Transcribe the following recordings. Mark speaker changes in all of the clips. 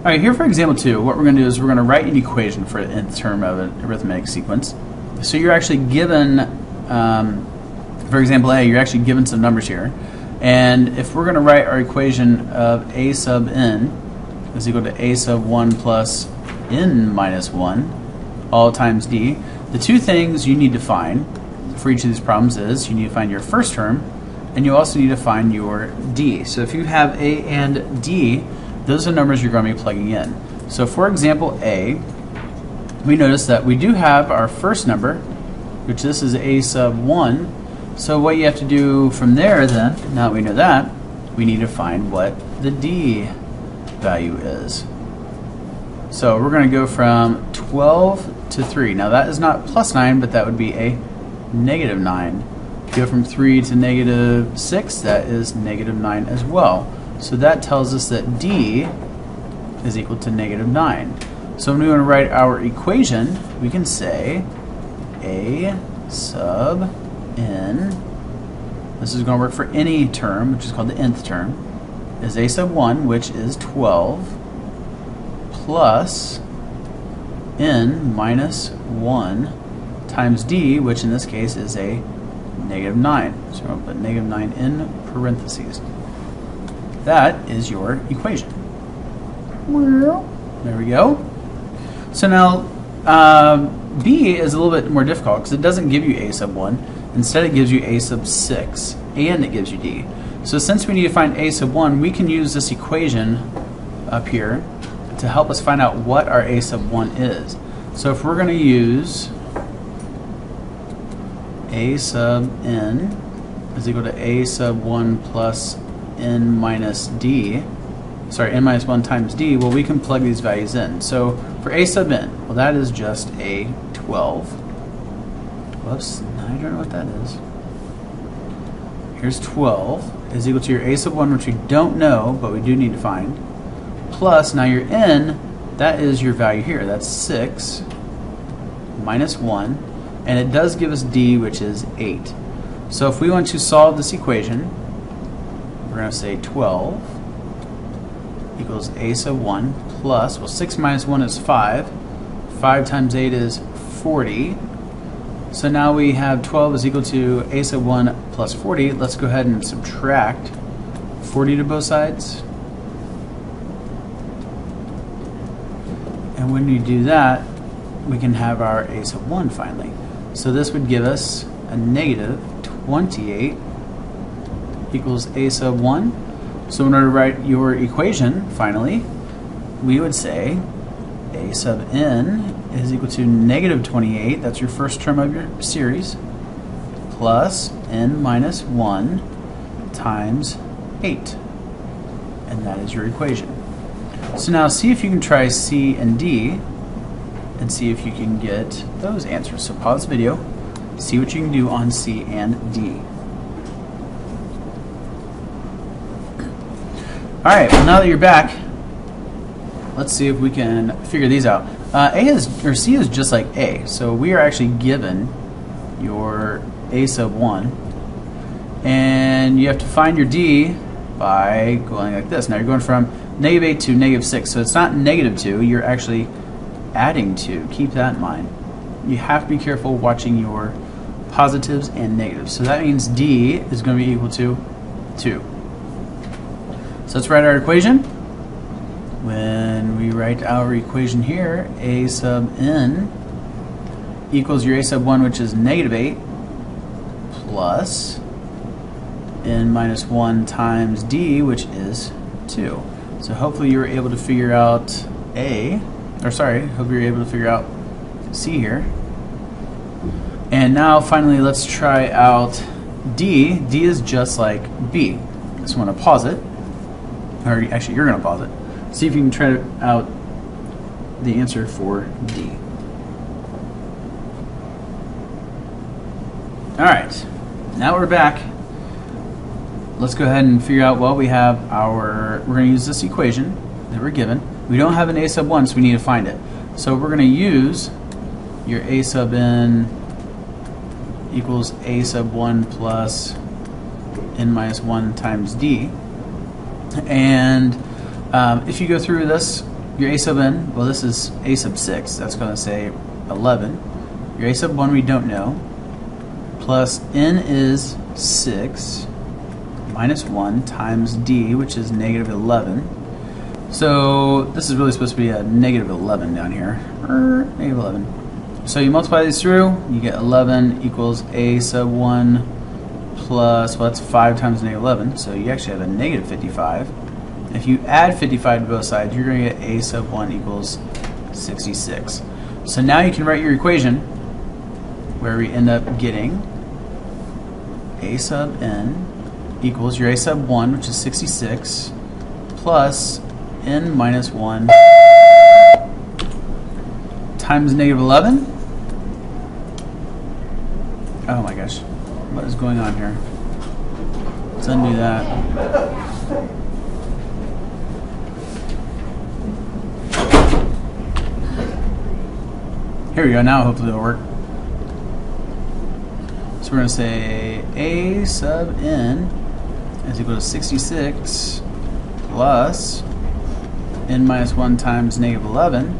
Speaker 1: Alright, here for example 2, what we're going to do is we're going to write an equation for the nth term of an arithmetic sequence. So you're actually given, for example A, you're actually given some numbers here. And if we're going to write our equation of a sub n is equal to a sub 1 plus n minus 1 all times d, the two things you need to find for each of these problems is you need to find your first term and you also need to find your d. So if you have a and d, those are numbers you're going to be plugging in. So for example A, we notice that we do have our first number, which this is a sub 1. So what you have to do from there then, now that we know that, we need to find what the d value is. So we're going to go from 12 to 3. Now that is not plus 9, but that would be a negative 9. Go from 3 to negative 6, that is negative 9 as well. So that tells us that d is equal to negative 9. So when we want to write our equation, we can say a sub n, this is going to work for any term, which is called the nth term, is a sub 1, which is 12, plus n minus 1 times d, which in this case is a negative 9. So we're going to put negative 9 in parentheses. That is your equation. There we go. So now B is a little bit more difficult because it doesn't give you a sub 1. Instead it gives you a sub 6 and it gives you d. So since we need to find a sub 1, we can use this equation up here to help us find out what our a sub 1 is. So if we're going to use a sub n is equal to a sub 1 plus n minus d, sorry, n minus 1 times d, well, we can plug these values in. So for a sub n, well, that is just a 12. Whoops, I don't know what that is. Here's 12 is equal to your a sub 1, which we don't know, but we do need to find, plus, now your n, that is your value here. That's 6 minus 1, and it does give us d, which is 8. So if we want to solve this equation, we're going to say 12 equals a sub 1 plus, well, 6 minus 1 is 5. 5 times 8 is 40. So now we have 12 is equal to a sub 1 plus 40. Let's go ahead and subtract 40 to both sides. And when we do that, we can have our a sub 1 finally. So this would give us a negative 28 equals a sub 1. So in order to write your equation, finally, we would say a sub n is equal to negative 28, that's your first term of your series, plus n minus 1 times 8. And that is your equation. So now see if you can try C and D and see if you can get those answers. So pause the video, see what you can do on C and D. Alright, well, now that you're back, let's see if we can figure these out. C is just like A, so we are actually given your a sub 1, and you have to find your D by going like this. Now you're going from negative 8 to negative 6, so it's not negative 2, you're actually adding 2. Keep that in mind. You have to be careful watching your positives and negatives. So that means D is going to be equal to 2. So let's write our equation. When we write our equation here, a sub n equals your a sub 1, which is negative 8, plus n minus 1 times d, which is 2. So hopefully you were able to figure out hope you're able to figure out C here. And now finally let's try out D. D is just like B. Just want to pause it. Or actually, you're going to pause it. See if you can try out the answer for D. Alright, now we're back. Let's go ahead and figure out, well, we have we're going to use this equation that we're given. We don't have an a sub 1, so we need to find it. So we're going to use your a sub n equals a sub 1 plus n minus 1 times d. And if you go through this your a sub n, well, this is a sub 6. That's going to say 11. Your a sub 1 we don't know. Plus n is 6 minus 1 times d, which is negative 11. So this is really supposed to be a negative 11 down here. Negative 11. So you multiply these through, you get 11 equals a sub 1 plus, well, that's 5 times negative 11. So you actually have a negative 55. If you add 55 to both sides, you're going to get a sub 1 equals 66. So now you can write your equation where we end up getting a sub n equals your a sub 1, which is 66, plus n minus 1 times negative 11. Oh my gosh, what is going on here? Let's undo that. Here we go, now hopefully it'll work. So we're going to say a sub n is equal to 66 plus n minus 1 times negative 11.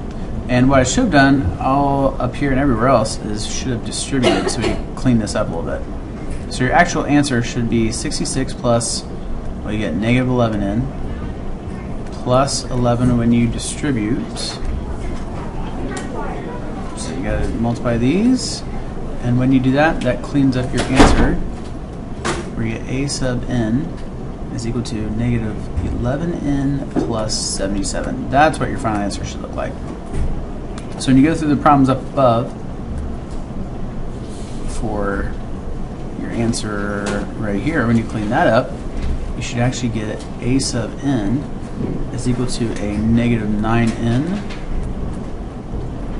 Speaker 1: And what I should have done all up here and everywhere else is should have distributed, so we clean this up a little bit. So your actual answer should be 66 plus, well, you get negative 11n plus 11 when you distribute. So you got to multiply these, and when you do that, that cleans up your answer, where you get a sub n is equal to negative 11n plus 77. That's what your final answer should look like. So when you go through the problems up above for your answer right here, when you clean that up, you should actually get a sub n is equal to a negative 9n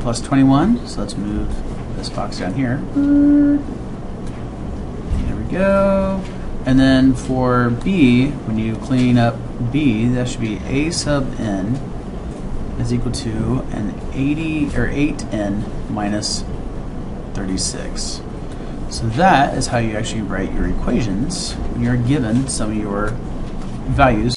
Speaker 1: plus 21. So let's move this box down here. There we go. And then for b, when you clean up b, that should be a sub n is equal to an 8n minus 36. So that is how you actually write your equations when you're given some of your values.